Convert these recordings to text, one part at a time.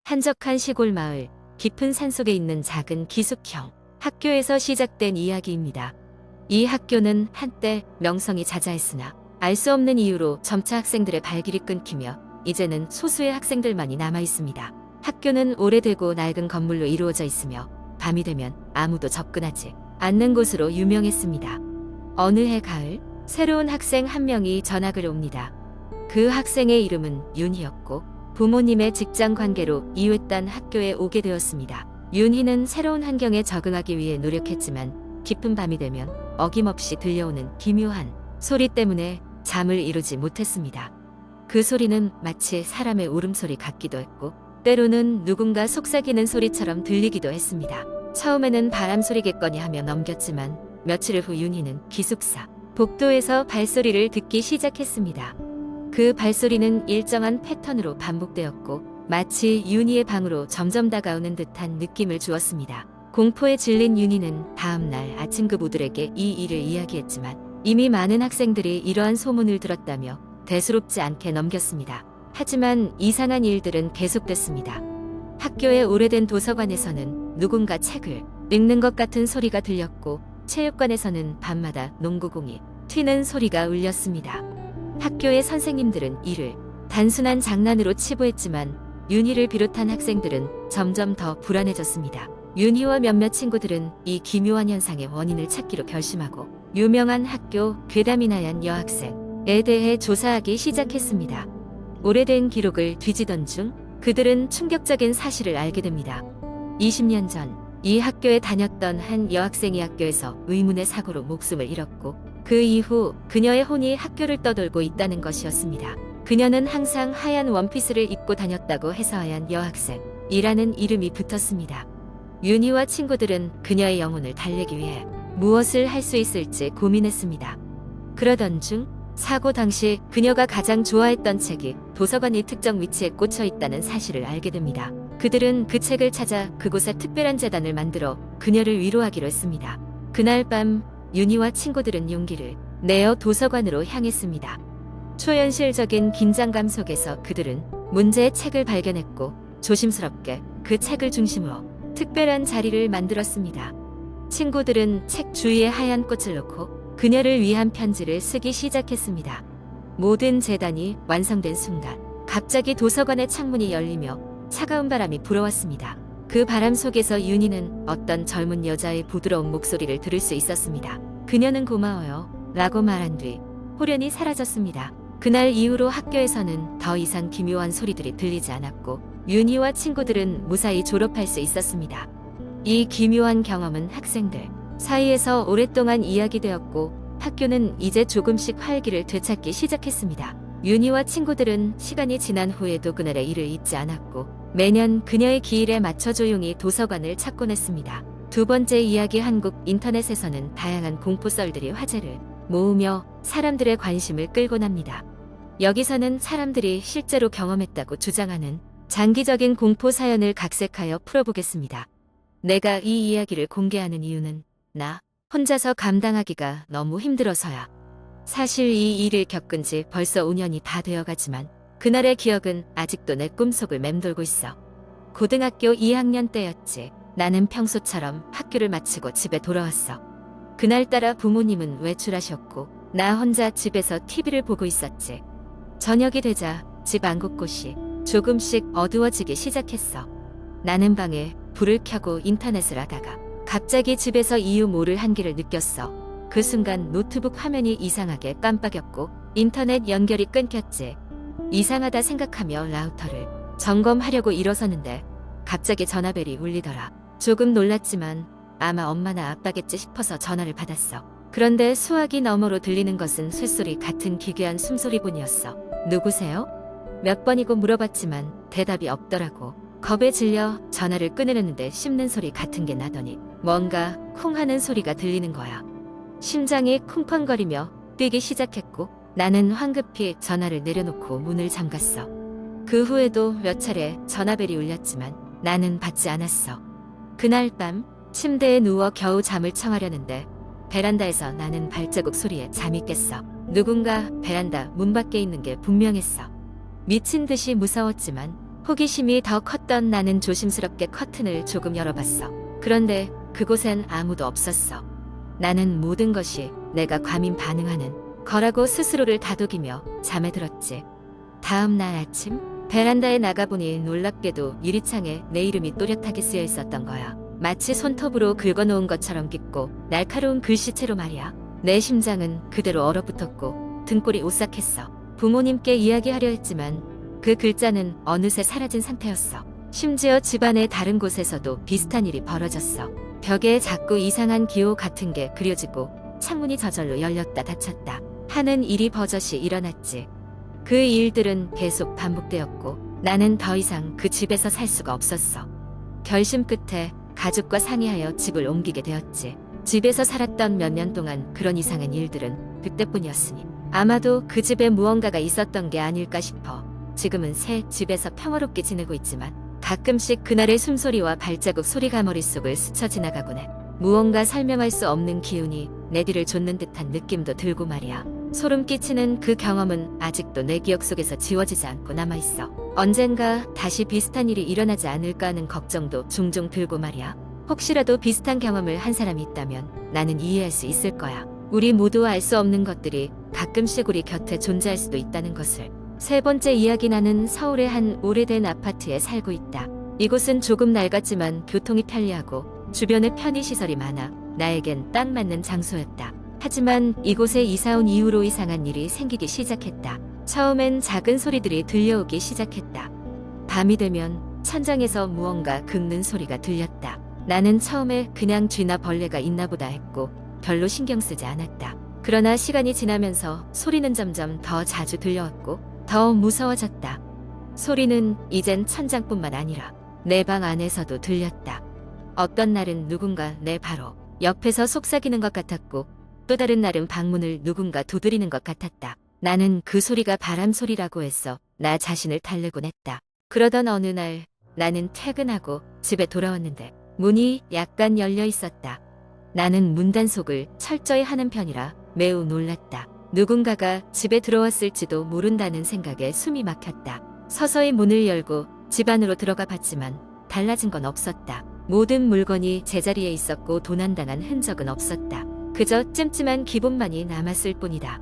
한적한 시골 마을, 깊은 산속에 있는 작은 기숙형 학교에서 시작된 이야기입니다. 이 학교는 한때 명성이 자자했으나 알 수 없는 이유로 점차 학생들의 발길이 끊기며 이제는 소수의 학생들만이 남아 있습니다. 학교는 오래되고 낡은 건물로 이루어져 있으며 밤이 되면 아무도 접근하지 않는 곳으로 유명했습니다. 어느 해 가을, 새로운 학생 한 명이 전학을 옵니다. 그 학생의 이름은 윤희였고 부모님의 직장 관계로 이웃단 학교에 오게 되었습니다. 윤희는 새로운 환경에 적응하기 위해 노력했지만 깊은 밤이 되면 어김없이 들려오는 기묘한 소리 때문에 잠을 이루지 못했습니다. 그 소리는 마치 사람의 울음소리 같기도 했고 때로는 누군가 속삭이는 소리처럼 들리기도 했습니다. 처음에는 바람 소리겠거니 하며 넘겼지만 며칠 후 윤희는 기숙사 복도에서 발소리를 듣기 시작했습니다. 그 발소리는 일정한 패턴으로 반복되었고 마치 윤희의 방으로 점점 다가오는 듯한 느낌을 주었습니다. 공포에 질린 윤희는 다음날 아침급우들에게 이 일을 이야기했지만 이미 많은 학생들이 이러한 소문을 들었다며 대수롭지 않게 넘겼습니다. 하지만 이상한 일들은 계속됐습니다. 학교의 오래된 도서관에서는 누군가 책을 읽는 것 같은 소리가 들렸고 체육관에서는 밤마다 농구공이 튀는 소리가 울렸습니다. 학교의 선생님들은 이를 단순한 장난으로 치부했지만 윤희를 비롯한 학생들은 점점 더 불안해졌습니다. 윤희와 몇몇 친구들은 이 기묘한 현상의 원인을 찾기로 결심하고 유명한 학교 괴담이나얀 여학생에 대해 조사하기 시작했습니다. 오래된 기록을 뒤지던 중 그들은 충격적인 사실을 알게 됩니다. 20년 전 이 학교에 다녔던 한 여학생이 학교에서 의문의 사고로 목숨을 잃었고 그 이후 그녀의 혼이 학교를 떠돌고 있다는 것이었습니다. 그녀는 항상 하얀 원피스를 입고 다녔다고 해서 하얀 여학생이라는 이름이 붙었습니다. 윤희와 친구들은 그녀의 영혼을 달래기 위해 무엇을 할 수 있을지 고민했습니다. 그러던 중 사고 당시 그녀가 가장 좋아했던 책이 도서관의 특정 위치에 꽂혀 있다는 사실을 알게 됩니다. 그들은 그 책을 찾아 그곳에 특별한 재단을 만들어 그녀를 위로하기로 했습니다. 그날 밤 윤희와 친구들은 용기를 내어 도서관으로 향했습니다. 초현실적인 긴장감 속에서 그들은 문제의 책을 발견했고 조심스럽게 그 책을 중심으로 특별한 자리를 만들었습니다. 친구들은 책 주위에 하얀 꽃을 놓고 그녀를 위한 편지를 쓰기 시작했습니다. 모든 재단이 완성된 순간 갑자기 도서관의 창문이 열리며 차가운 바람이 불어왔습니다. 그 바람 속에서 윤희는 어떤 젊은 여자의 부드러운 목소리를 들을 수 있었습니다. 그녀는 고마워요 라고 말한 뒤 호련히 사라졌습니다. 그날 이후로 학교에서는 더 이상 기묘한 소리들이 들리지 않았고 윤희와 친구들은 무사히 졸업할 수 있었습니다. 이 기묘한 경험은 학생들 사이에서 오랫동안 이야기되었고 학교는 이제 조금씩 활기를 되찾기 시작했습니다. 윤희와 친구들은 시간이 지난 후에도 그날의 일을 잊지 않았고 매년 그녀의 기일에 맞춰 조용히 도서관을 찾곤 했습니다. 두 번째 이야기. 한국 인터넷에서는 다양한 공포썰들이 화제를 모으며 사람들의 관심을 끌곤 합니다. 여기서는 사람들이 실제로 경험했다고 주장하는 장기적인 공포 사연을 각색하여 풀어보겠습니다. 내가 이 이야기를 공개하는 이유는 나 혼자서 감당하기가 너무 힘들어서야. 사실 이 일을 겪은 지 벌써 5년이 다 되어가지만 그날의 기억은 아직도 내 꿈속을 맴돌고 있어. 고등학교 2학년 때였지. 나는 평소처럼 학교를 마치고 집에 돌아왔어. 그날따라 부모님은 외출하셨고 나 혼자 집에서 TV를 보고 있었지. 저녁이 되자 집 안 곳곳이 조금씩 어두워지기 시작했어. 나는 방에 불을 켜고 인터넷을 하다가 갑자기 집에서 이유 모를 한기를 느꼈어. 그 순간 노트북 화면이 이상하게 깜빡였고 인터넷 연결이 끊겼지. 이상하다 생각하며 라우터를 점검하려고 일어서는데 갑자기 전화벨이 울리더라. 조금 놀랐지만 아마 엄마나 아빠겠지 싶어서 전화를 받았어. 그런데 수화기 너머로 들리는 것은 쇳소리 같은 기괴한 숨소리뿐이었어. 누구세요? 몇 번이고 물어봤지만 대답이 없더라고. 겁에 질려 전화를 끊으려는데 씹는 소리 같은 게 나더니 뭔가 쿵 하는 소리가 들리는 거야. 심장이 쿵쾅거리며 뛰기 시작했고 나는 황급히 전화를 내려놓고 문을 잠갔어. 그 후에도 몇 차례 전화벨이 울렸지만 나는 받지 않았어. 그날 밤 침대에 누워 겨우 잠을 청하려는데 베란다에서 나는 발자국 소리에 잠이 깼어. 누군가 베란다 문 밖에 있는 게 분명했어. 미친 듯이 무서웠지만 호기심이 더 컸던 나는 조심스럽게 커튼을 조금 열어봤어. 그런데 그곳엔 아무도 없었어. 나는 모든 것이 내가 과민 반응하는 거라고 스스로를 다독이며 잠에 들었지. 다음 날 아침 베란다에 나가보니 놀랍게도 유리창에 내 이름이 또렷하게 쓰여 있었던 거야. 마치 손톱으로 긁어놓은 것처럼 깊고 날카로운 글씨체로 말이야. 내 심장은 그대로 얼어붙었고 등골이 오싹했어. 부모님께 이야기하려 했지만 그 글자는 어느새 사라진 상태였어. 심지어 집안의 다른 곳에서도 비슷한 일이 벌어졌어. 벽에 자꾸 이상한 기호 같은 게 그려지고 창문이 저절로 열렸다 닫혔다 하는 일이 버젓이 일어났지. 그 일들은 계속 반복되었고 나는 더 이상 그 집에서 살 수가 없었어. 결심 끝에 가족과 상의하여 집을 옮기게 되었지. 집에서 살았던 몇 년 동안 그런 이상한 일들은 그때뿐이었으니 아마도 그 집에 무언가가 있었던 게 아닐까 싶어. 지금은 새 집에서 평화롭게 지내고 있지만 가끔씩 그날의 숨소리와 발자국 소리가 머릿속을 스쳐 지나가곤 해. 무언가 설명할 수 없는 기운이 내 뒤를 쫓는 듯한 느낌도 들고 말이야. 소름 끼치는 그 경험은 아직도 내 기억 속에서 지워지지 않고 남아있어. 언젠가 다시 비슷한 일이 일어나지 않을까 하는 걱정도 종종 들고 말이야. 혹시라도 비슷한 경험을 한 사람이 있다면 나는 이해할 수 있을 거야. 우리 모두 알 수 없는 것들이 가끔씩 우리 곁에 존재할 수도 있다는 것을. 세 번째 이야기. 나는 서울의 한 오래된 아파트에 살고 있다. 이곳은 조금 낡았지만 교통이 편리하고 주변에 편의시설이 많아 나에겐 딱 맞는 장소였다. 하지만 이곳에 이사 온 이후로 이상한 일이 생기기 시작했다. 처음엔 작은 소리들이 들려오기 시작했다. 밤이 되면 천장에서 무언가 긁는 소리가 들렸다. 나는 처음에 그냥 쥐나 벌레가 있나 보다 했고 별로 신경 쓰지 않았다. 그러나 시간이 지나면서 소리는 점점 더 자주 들려왔고 더 무서워졌다. 소리는 이젠 천장뿐만 아니라 내 방 안에서도 들렸다. 어떤 날은 누군가 내 바로 옆에서 속삭이는 것 같았고 또 다른 날은 방문을 누군가 두드리는 것 같았다. 나는 그 소리가 바람 소리라고 해서 나 자신을 달래곤 했다. 그러던 어느 날 나는 퇴근하고 집에 돌아왔는데 문이 약간 열려 있었다. 나는 문 단속을 철저히 하는 편이라 매우 놀랐다. 누군가가 집에 들어왔을지도 모른다는 생각에 숨이 막혔다. 서서히 문을 열고 집 안으로 들어가 봤지만 달라진 건 없었다. 모든 물건이 제자리에 있었고 도난당한 흔적은 없었다. 그저 찜찜한 기분만이 남았을 뿐이다.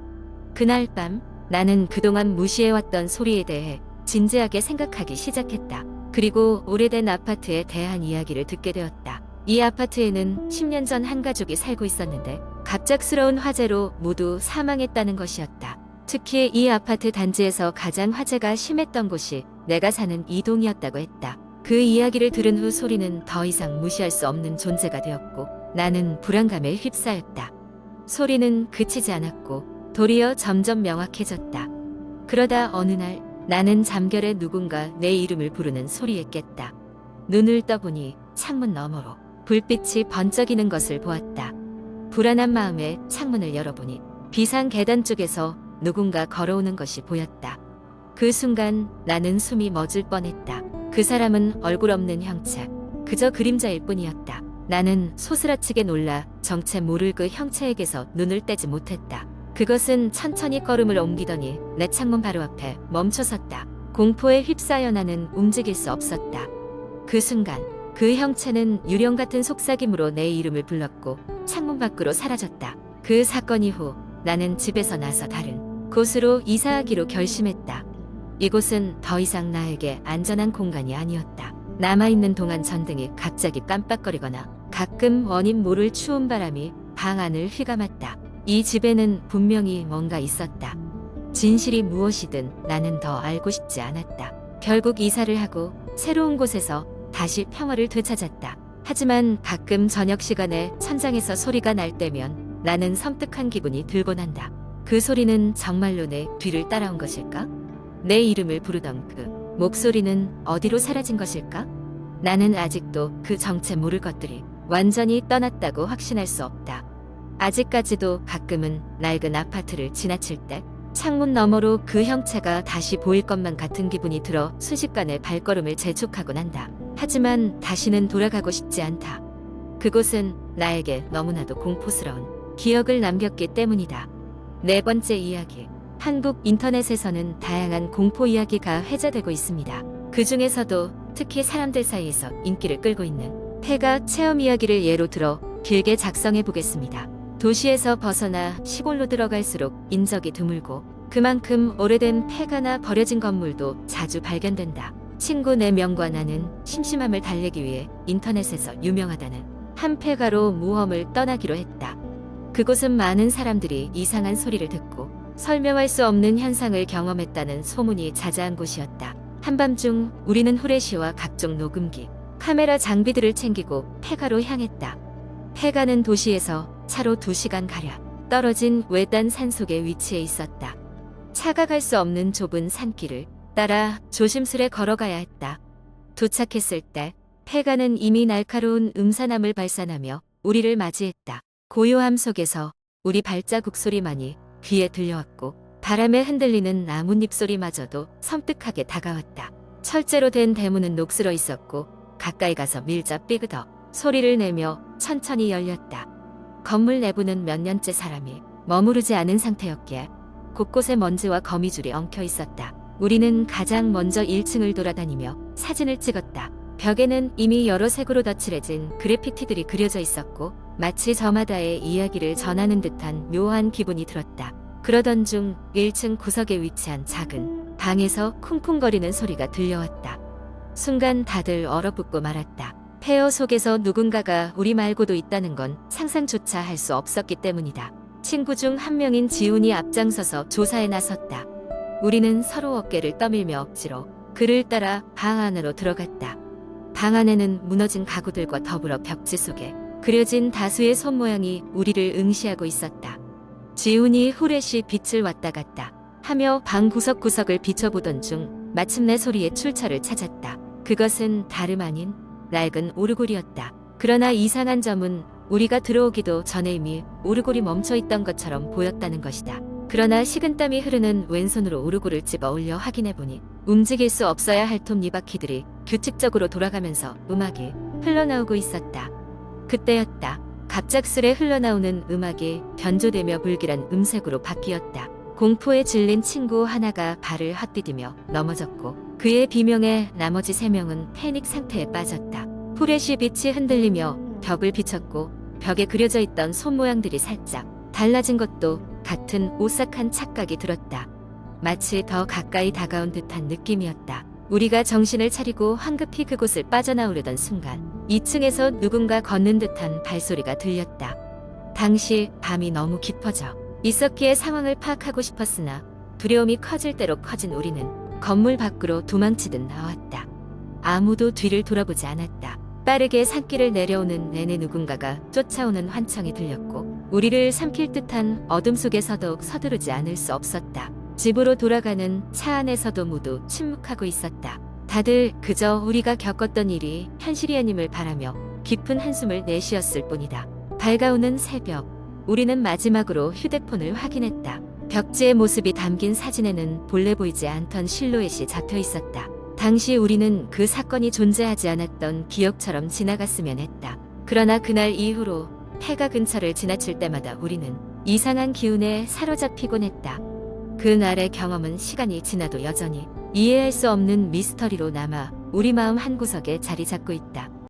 그날 밤 나는 그동안 무시해왔던 소리에 대해 진지하게 생각하기 시작했다. 그리고 오래된 아파트에 대한 이야기를 듣게 되었다. 이 아파트에는 10년 전 한 가족이 살고 있었는데 갑작스러운 화재로 모두 사망했다는 것이었다. 특히 이 아파트 단지에서 가장 화재가 심했던 곳이 내가 사는 이 동이었다고 했다. 그 이야기를 들은 후 소리는 더 이상 무시할 수 없는 존재가 되었고 나는 불안감에 휩싸였다. 소리는 그치지 않았고 도리어 점점 명확해졌다. 그러다 어느 날 나는 잠결에 누군가 내 이름을 부르는 소리에 깼다. 눈을 떠보니 창문 너머로 불빛이 번쩍이는 것을 보았다. 불안한 마음에 창문을 열어보니 비상 계단 쪽에서 누군가 걸어오는 것이 보였다. 그 순간 나는 숨이 멎을 뻔했다. 그 사람은 얼굴 없는 형체, 그저 그림자일 뿐이었다. 나는 소스라치게 놀라 정체 모를 그 형체에게서 눈을 떼지 못했다. 그것은 천천히 걸음을 옮기더니 내 창문 바로 앞에 멈춰섰다. 공포에 휩싸여 나는 움직일 수 없었다. 그 순간 그 형체는 유령 같은 속삭임으로 내 이름을 불렀고 창문 밖으로 사라졌다. 그 사건 이후 나는 집에서 나서 다른 곳으로 이사하기로 결심했다. 이곳은 더 이상 나에게 안전한 공간이 아니었다. 남아있는 동안 전등이 갑자기 깜빡거리거나 가끔 원인 모를 추운 바람이 방 안을 휘감았다. 이 집에는 분명히 뭔가 있었다. 진실이 무엇이든 나는 더 알고 싶지 않았다. 결국 이사를 하고 새로운 곳에서 다시 평화를 되찾았다. 하지만 가끔 저녁 시간에 천장에서 소리가 날 때면 나는 섬뜩한 기분이 들곤 한다. 그 소리는 정말로 내 뒤를 따라온 것일까? 내 이름을 부르던 그 목소리는 어디로 사라진 것일까? 나는 아직도 그 정체 모를 것들이 완전히 떠났다고 확신할 수 없다. 아직까지도 가끔은 낡은 아파트를 지나칠 때 창문 너머로 그 형체가 다시 보일 것만 같은 기분이 들어 순식간에 발걸음을 재촉하곤 한다. 하지만 다시는 돌아가고 싶지 않다. 그곳은 나에게 너무나도 공포스러운 기억을 남겼기 때문이다. 네 번째 이야기. 한국 인터넷에서는 다양한 공포 이야기가 회자되고 있습니다. 그 중에서도 특히 사람들 사이에서 인기를 끌고 있는 폐가 체험 이야기를 예로 들어 길게 작성해 보겠습니다. 도시에서 벗어나 시골로 들어갈수록 인적이 드물고 그만큼 오래된 폐가나 버려진 건물도 자주 발견된다. 친구 4명과 나는 심심함을 달래기 위해 인터넷에서 유명하다는 한 폐가로 모험을 떠나기로 했다. 그곳은 많은 사람들이 이상한 소리를 듣고 설명할 수 없는 현상을 경험했다는 소문이 자자한 곳이었다. 한밤중 우리는 후레쉬와 각종 녹음기, 카메라 장비들을 챙기고 폐가로 향했다. 폐가는 도시에서 차로 2시간가량 떨어진 외딴 산속에 위치해 있었다. 차가 갈 수 없는 좁은 산길을 따라 조심스레 걸어가야 했다. 도착했을 때 폐가는 이미 날카로운 음산함을 발산하며 우리를 맞이했다. 고요함 속에서 우리 발자국 소리만이 귀에 들려왔고 바람에 흔들리는 나뭇잎 소리마저도 섬뜩하게 다가왔다. 철제로 된 대문은 녹슬어 있었고 가까이 가서 밀자 삐그덕 소리를 내며 천천히 열렸다. 건물 내부는 몇 년째 사람이 머무르지 않은 상태였기에 곳곳에 먼지와 거미줄이 엉켜 있었다. 우리는 가장 먼저 1층을 돌아다니며 사진을 찍었다. 벽에는 이미 여러 색으로 덧칠해진 그래피티들이 그려져 있었고 마치 저마다의 이야기를 전하는 듯한 묘한 기분이 들었다. 그러던 중 1층 구석에 위치한 작은 방에서 쿵쿵거리는 소리가 들려왔다. 순간 다들 얼어붙고 말았다. 폐허 속에서 누군가가 우리 말고도 있다는 건 상상조차 할 수 없었기 때문이다. 친구 중 한 명인 지훈이 앞장서서 조사에 나섰다. 우리는 서로 어깨를 떠밀며 억지로 그를 따라 방 안으로 들어갔다. 방 안에는 무너진 가구들과 더불어 벽지 속에 그려진 다수의 손 모양이 우리를 응시하고 있었다. 지훈이 후레쉬 빛을 왔다 갔다 하며 방 구석구석을 비춰보던 중 마침내 소리의 출처를 찾았다. 그것은 다름 아닌 낡은 오르골이었다. 그러나 이상한 점은 우리가 들어오기도 전에 이미 오르골이 멈춰있던 것처럼 보였다는 것이다. 그러나 식은땀이 흐르는 왼손으로 오르골을 집어 올려 확인해보니 움직일 수 없어야 할 톱니바퀴들이 규칙적으로 돌아가면서 음악이 흘러나오고 있었다. 그때였다. 갑작스레 흘러나오는 음악이 변조되며 불길한 음색으로 바뀌었다. 공포에 질린 친구 하나가 발을 헛디디며 넘어졌고 그의 비명에 나머지 3명은 패닉 상태에 빠졌다. 후레쉬 빛이 흔들리며 벽을 비췄고 벽에 그려져 있던 손 모양들이 살짝 달라진 것도 같은 오싹한 착각이 들었다. 마치 더 가까이 다가온 듯한 느낌이었다. 우리가 정신을 차리고 황급히 그곳을 빠져나오려던 순간 2층에서 누군가 걷는 듯한 발소리가 들렸다. 당시 밤이 너무 깊어져 있었기에 상황을 파악하고 싶었으나 두려움이 커질 대로 커진 우리는 건물 밖으로 도망치듯 나왔다. 아무도 뒤를 돌아보지 않았다. 빠르게 산길을 내려오는 내내 누군가가 쫓아오는 환청이 들렸고 우리를 삼킬 듯한 어둠 속에서도 서두르지 않을 수 없었다. 집으로 돌아가는 차 안에서도 모두 침묵하고 있었다. 다들 그저 우리가 겪었던 일이 현실이 아님을 바라며 깊은 한숨을 내쉬었을 뿐이다. 밝아오는 새벽, 우리는 마지막으로 휴대폰을 확인했다. 벽지의 모습이 담긴 사진에는 본래 보이지 않던 실루엣이 잡혀 있었다. 당시 우리는 그 사건이 존재하지 않았던 기억처럼 지나갔으면 했다. 그러나 그날 이후로 폐가 근처를 지나칠 때마다 우리는 이상한 기운에 사로잡히곤 했다. 그날의 경험은 시간이 지나도 여전히 이해할 수 없는 미스터리로 남아 우리 마음 한구석에 자리 잡고 있다.